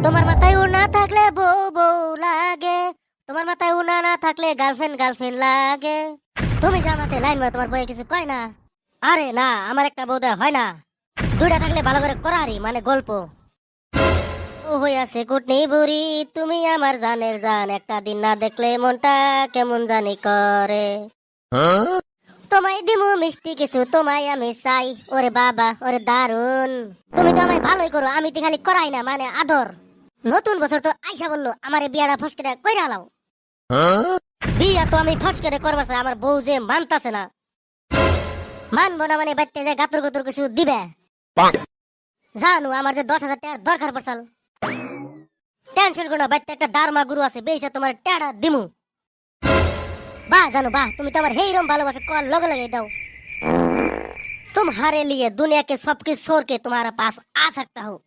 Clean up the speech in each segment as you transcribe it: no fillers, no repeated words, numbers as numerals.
তোমার মাথায় উনা থাকলে বউ বউ লাগে, তোমার মাথায় উনা না থাকলে গার্লফ্রেন্ড গার্লফ্রেন্ড লাগে। তুমি জামাতে লাইন মারো, তোমার বউয়ে কিছু কয় না? আরে না, আমার একটা বউ দেয়া হয় না। দুইটা থাকলে ভালো করে করারি মানে গল্প। ও হইয়াছে কুটনি বুড়ি, তুমি আমার জানের জান, একটা দিন না দেখলে মনটা কেমন জানি করে। তোমায় দিমু মিষ্টি কিছু, তোমায় আমি চাই। ওরে বাবা, ওরে দারুন। তুমি তো আমায় ভালোই করো, আমি তো খালি করাই না মানে আদর। নতুন বছর তো আইসা বললো আমার এই বিয়াটা ফসকে কইরা লাও। বিয়া তো আমি ফসকে করবার চাই, আমার বউ যে মানতাছে না। মানবো না মানে বাড়তে যে গাতর গতর কিছু দিবে। জানো আমার যে 10,000 টাকার দরকার পড়ছাল। টেনশন করো না, বাড়তে একটা দারমা গুরু আছে, বেইছে তোমার টাকা দিমু। বাহ জানো বাহ, তুমি তো আমার হেইরম ভালোবাসা কল লগে লগে দাও। तुम्हारे लिए दुनिया के सबके छोड़ के तुम्हारा पास आ सकता हूँ।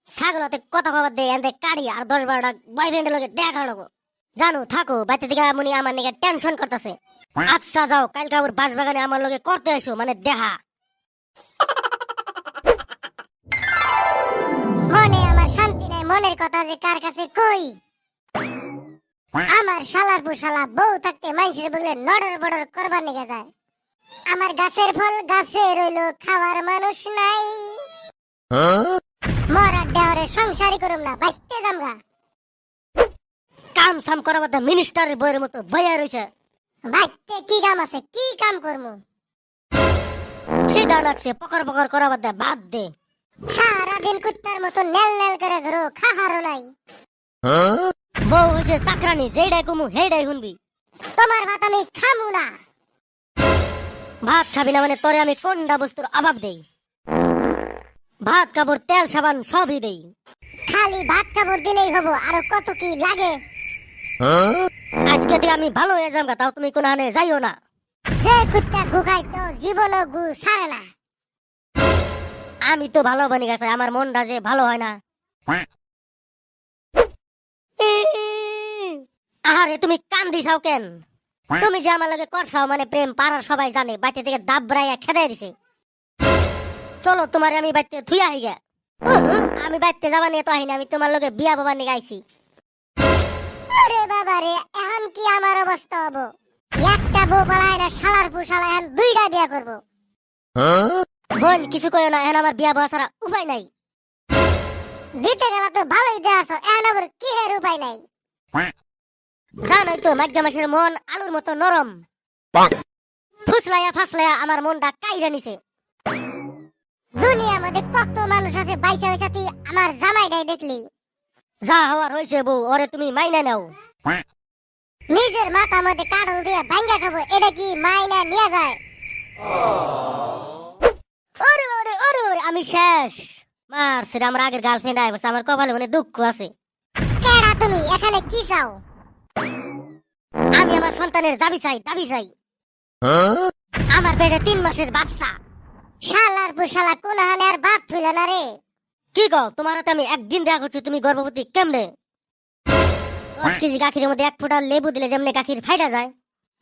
ছাগলতে কথা খবর দে এন্ড কাড়ি আর 10-12টা বয়ফ্রেন্ডের লগে দেখা লাগো। জানো থাকো বাইতে দিকে মনি আমার নিকে টেনশন করতেছে। আচ্ছা যাও, কালকে আবার বাসবাগানে আমার লগে করতে এসো মানে দেখা। মনে আমার শান্তি নাই, মনের কথা যে কার কাছে কই। আমার শালার বুশালা বউ থাকতে মানুষের বলে নড়র বড়র করবার নিকে যায়। আমার গাছের ফল গাছে রইলো, খাওয়ার মানুষ নাই। মরার দেওয়ারে সংসারই করুম না, বাইতে জামগা। কাম সাম করার মধ্যে মিনিস্টারের বইয়ের মতো বইয়া রইছে। বাইতে কি কাম আছে, কি কাম করমু? খিদা লাগছে, পকর পকর করার মধ্যে ভাত দে। সারাদিন কুত্তার মতো নেল নেল করে ঘুরো, খাহারও নাই। বউ হইছে চাকরানি, যেইডাই কমু হেইডাই শুনবি। তোমার ভাত আমি খামু না। ভাত খাবি না মানে তোরে আমি কোনটা বস্তুর অভাব দেই? ভাত কাপড় তেল সাবান সবই দেই। খালি ভাত কাপড় দিলেই হবো, আরো কত কি লাগে। আজকে থেকে আমি ভালো হয়ে যাম, তাও তুমি কোন হানে যাইও না। যে কুত্তা গুখাই তো জীবনও গু ছাড়ে না। আমি তো ভালো বানি গেছে, আমার মনটা যে ভালো হয় না। আরে তুমি কান্দি চাও কেন? তুমি যে আমার লগে করছাও মানে প্রেম পাড়ার সবাই জানে, বাইতে থেকে দাবরাইয়া খেদাই দিছে। চলো তোমারে আমি বাইতে থুইয়া হই গে। আমি বাইতে যাবা নিয়ে তো আইনি, আমি তোমার লগে বিয়া বাবা নিয়ে গাইছি। আরে বাবা রে, এখন কি আমার অবস্থা হবো? একটা বউ পালায় না, শালার পুশালা এখন দুইটা বিয়া করবো। বোন কিছু কইও না, এখন আমার বিয়া বাবা ছাড়া উপায় নাই। দিতে গেলা তো ভালোই দেওয়াছ, এখন আবার কি এর উপায় নাই। জানোই তো মাঘা মাসের মন আলুর মতো নরম। ফুসলাইয়া ফাসলাইয়া আমার মনটা কাইরা নিছে। দুনিয়ার মধ্যে কত মানুষ আছে, বাইসা বাইসা তুই আমার জামাইটাই দেখলি। যা হওয়ার হয়েছে বউ, ওরে তুমি মাইনা নাও। নিজের মাথা মধ্যে কাটল দিয়ে ভাঙ্গা খাবো, এটা কি মাইনা নিয়ে যায়? ওরে ওরে ওরে ওরে, আমি শেষ। মার সেটা আমার আগের গার্লফ্রেন্ড আয় বলছে, আমার কপালে মনে দুঃখ আছে। কেডা তুমি, এখানে কি চাও? আমি আমার সন্তানের দাবি চাই, দাবি চাই। আমার পেটে 3 মাসের বাচ্চা। শালার বুশালা কোন হানে আর বাপ তুইল না রে। কি কও, তোমার হাতে আমি একদিন দেখা করছি, তুমি গর্ভবতী কেমনে? 10 কেজি গাখিরের মধ্যে 1 ফোঁটা লেবু দিলে যেমনি গাখির ফাইটা যায়,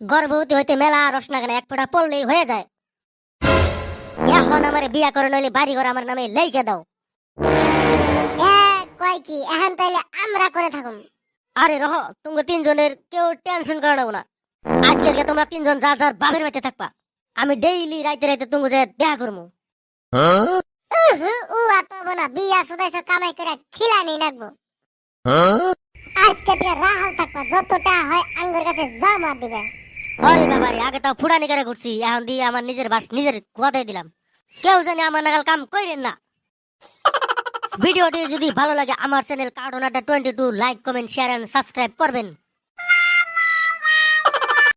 গর্ভবতী হইতে মেলা রসনা কেন 1 ফোঁটা পড়লেই হয়ে যায়। এখন আমার বিয়া করে নইলে বাড়ি ঘর আমার নামে লেখে দাও। কয় কি এখন তাইলে আমরা করে থাকুম? আরে রহ, তুমি 3 জনের কেউ টেনশন করে নাও না। আজকে তোমরা 3 জন যার যার বাপের বাড়িতে থাকবা। আমি ডেইলি রাইতে রাইতে তুমি যে দেখা করবো। ও এত বনা বিয়া সুদাইছো কামাই করে খিলানি নাকবো। আজকে দিয়ে রাহাল থাকবা, যতটা হয় আঙ্গুর কাছে জমা দিবে। আরে বাবা রে, আগে তো ফুড়ানি করে ঘুরছি, এখন দিয়ে আমার নিজের বাস নিজের কুয়াতে দিলাম। কেউ জানি আমার নাগাল কাম কইরেন না। ভিডিওটি যদি ভালো লাগে আমার channel cartoon Adda 22 like comment share and subscribe করবেন।